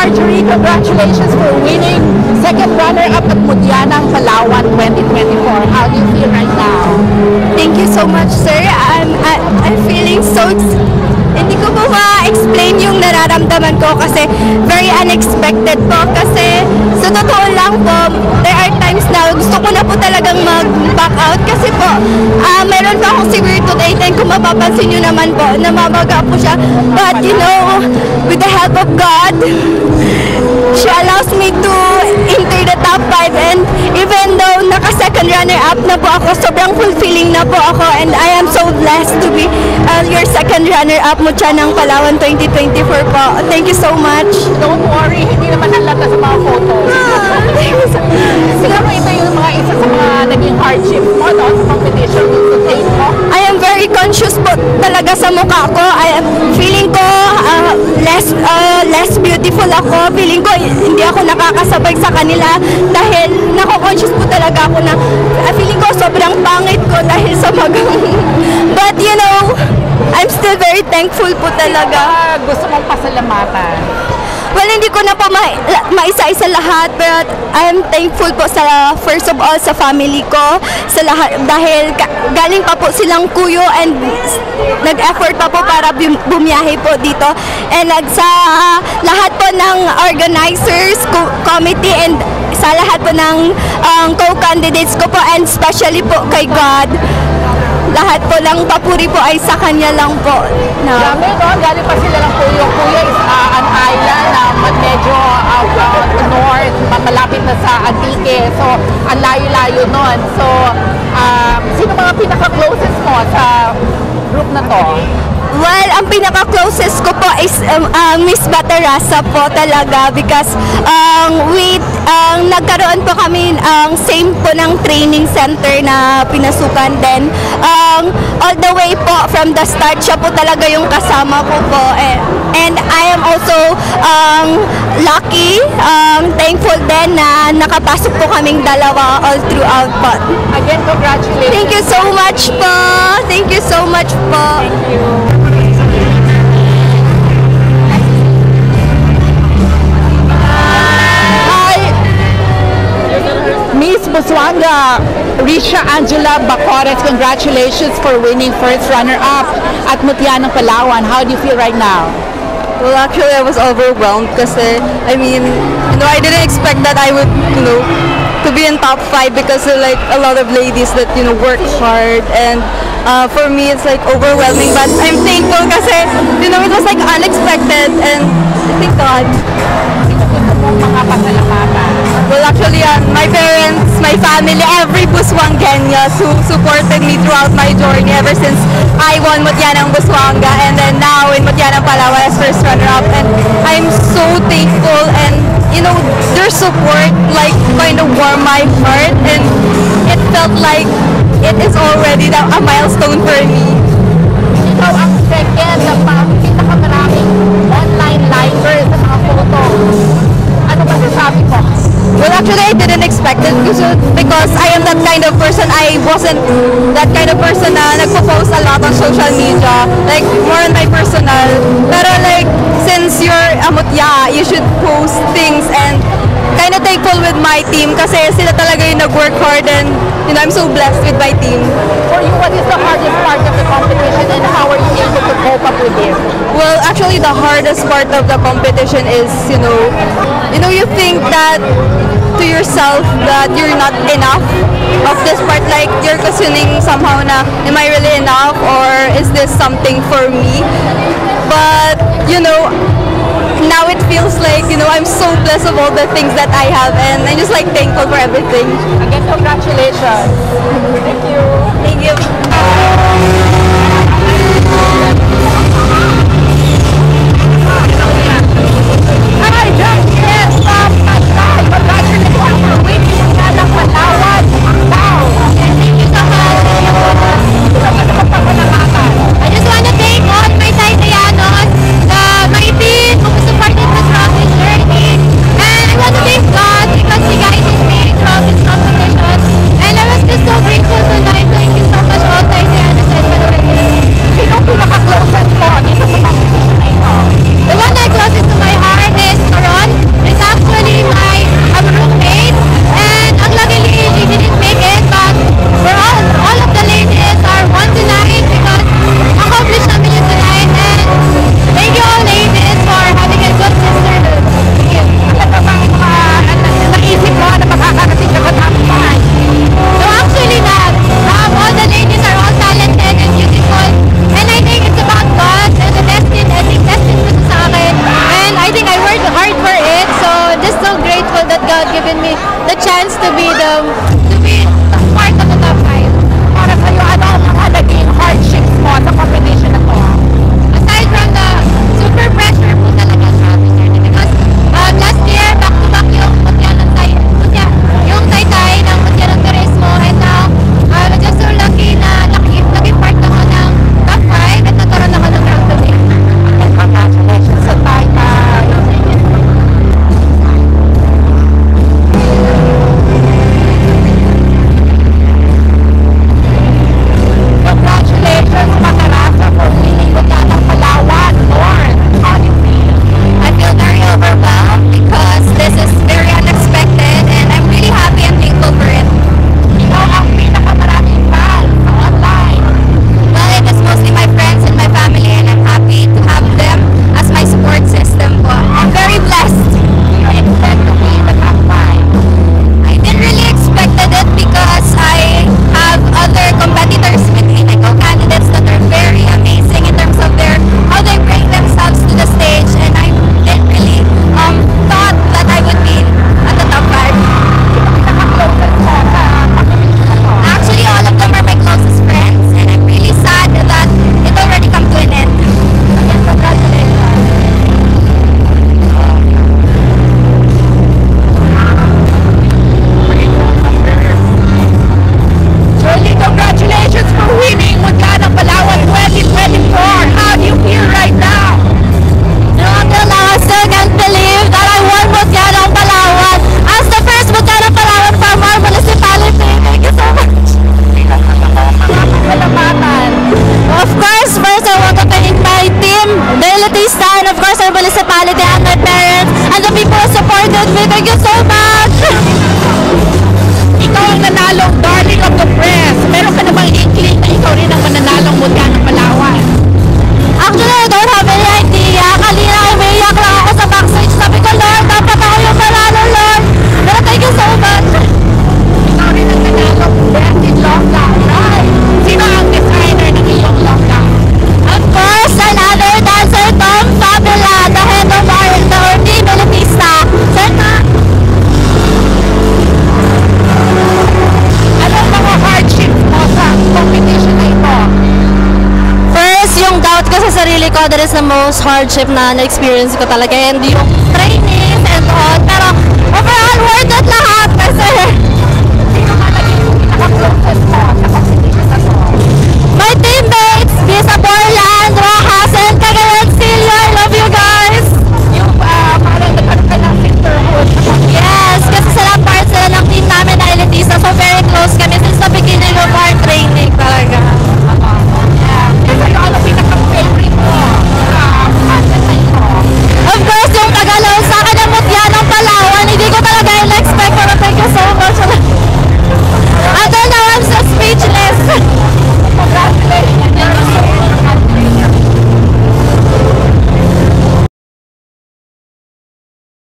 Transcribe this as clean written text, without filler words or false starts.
Marjorie, congratulations for winning second runner-up at Mutianang Palawan 2024. How do you feel right now? Thank you so much, sir. I'm feeling so... Hindi ko po ma-explain yung nararamdaman ko kasi very unexpected po. Kasi sa totoo lang po, there are times na gusto ko na po talagang mag-back out kasi po, meron pa akong severe tooth ache and kung mapapansin nyo naman po, namabaga po siya. But you know, with the help of God, she allows me to enter the top 5 and even though naka-second runner-up na po ako, sobrang fulfilling na po ako and I am so blessed to be your second runner-up Mutianang Palawan 2024 po. Thank you so much. Don't worry, hindi naman halata sa mga photos. Siguro ito yung mga isa sa mga naging hardships mo no, sa competition to date mo? I am very conscious po talaga sa mukha ko. I am feeling ko less beautiful ako. Feeling ko hindi ako nakakasabay sa kanila dahil nako-conscious po talaga ako na feeling ko sobrang pangit ko dahil sa magang. But you know, I'm still very thankful po talaga. Gusto mong pasalamatan? Well, hindi ko na po maisa-isa lahat, but I'm thankful po sa first of all sa family ko, sa lahat dahil galing pa po silang kuyo and nag-effort pa po para bumiyahe po dito. And sa lahat po ng organizers, committee and sa lahat po ng co-candidates ko po and especially po kay God. Lahat po lang papuri po ay sa kanya lang po. Grabe no, galing pa sila ng kuyo. Kuyo is an island na medyo north, malapit na sa Antique. So, ang layo-layo nun. So, sino mga pinaka-closest mo sa group na to? Well, ang pinaka-closest ko po is Miss Batarasa po talaga because nagkaroon po kami same po ng training center na pinasukan. Then, all the way po from the start, siya po talaga yung kasama ko po. And I am also lucky, thankful din na nakapasok po kaming dalawa all throughout po. Again, congratulations. Thank you so much po. Thank you so much po. Thank you. Miss Busuanga, Risha Angela Bacores, congratulations for winning first runner-up at Mutianang Palawan. How do you feel right now? Well, actually, I was overwhelmed kasi, I mean, I didn't expect that I would, to be in top 5 because like a lot of ladies that, work hard and for me, it's like overwhelming but I'm thankful kasi, it was like unexpected and thank God. Mga pasalamatan. Well, actually, my parents, my family, every Busuangueña who supported me throughout my journey ever since I won Mutianang Busuanga and then now in Mutianang Palawan as first runner-up. And I'm so thankful and, their support like kind of warmed my heart and it felt like it is already a milestone for me. Ikaw ang second na pinakamaraming online likers sa mga photo. Ano ba sasabi mo? Well, actually, I didn't expect it because I am that kind of person. I wasn't that kind of person na nagpo-post a lot on social media. Like, more on my personal. Pero like, since you're a mutya, you should post things and kind of thankful with my team kasi sila talaga yung nag-work hard and, I'm so blessed with my team. For you, what is the hardest part of the competition and how are you able to cope up with it? Well, actually, the hardest part of the competition is, you think that to yourself that you're not enough of this part, like you're questioning somehow na, am I really enough or is this something for me? But, now it feels like, I'm so blessed of all the things that I have and I'm just like thankful for everything. Again, congratulations. Thank you. Thank you. I just want to thank all my Taytayanos, my team who supported me throughout this journey. And I want to thank God because He guided me throughout this competition. And I was just so grateful tonight. Thank you so much all Taytayanos. Bautista, and of course our municipality and my parents and the people who supported me. Thank you so much! Ikaw ang nanalong Darling of the Press. Meron ka na bang inkling na ikaw rin ang mananalong mutya ng Palawan? Actually, I don't have any idea. Kanina ay umiiyak lang ako sa backstage. Sabi ko, Lord, dapat ako yung manalo, Lord. Pero thank you so much. Ikaw rin ang nanalong Best in Long Gown, right? Sino ang designer ng iyong long gown? Of course, another dancer, Tom Fabula, the head of our team, Bautista. Sir, Ano ang mga hardships mo sa competition na ito? first, yung doubt ko sa sarili ko, that is the most hardship na na-experience ko talaga. And yung training and all. Pero overall, worth it lahat kasi Sino nga naging pinaka-closest mo sa competition na to? my teammates, Bisa Borland, Rojas, and Cagayan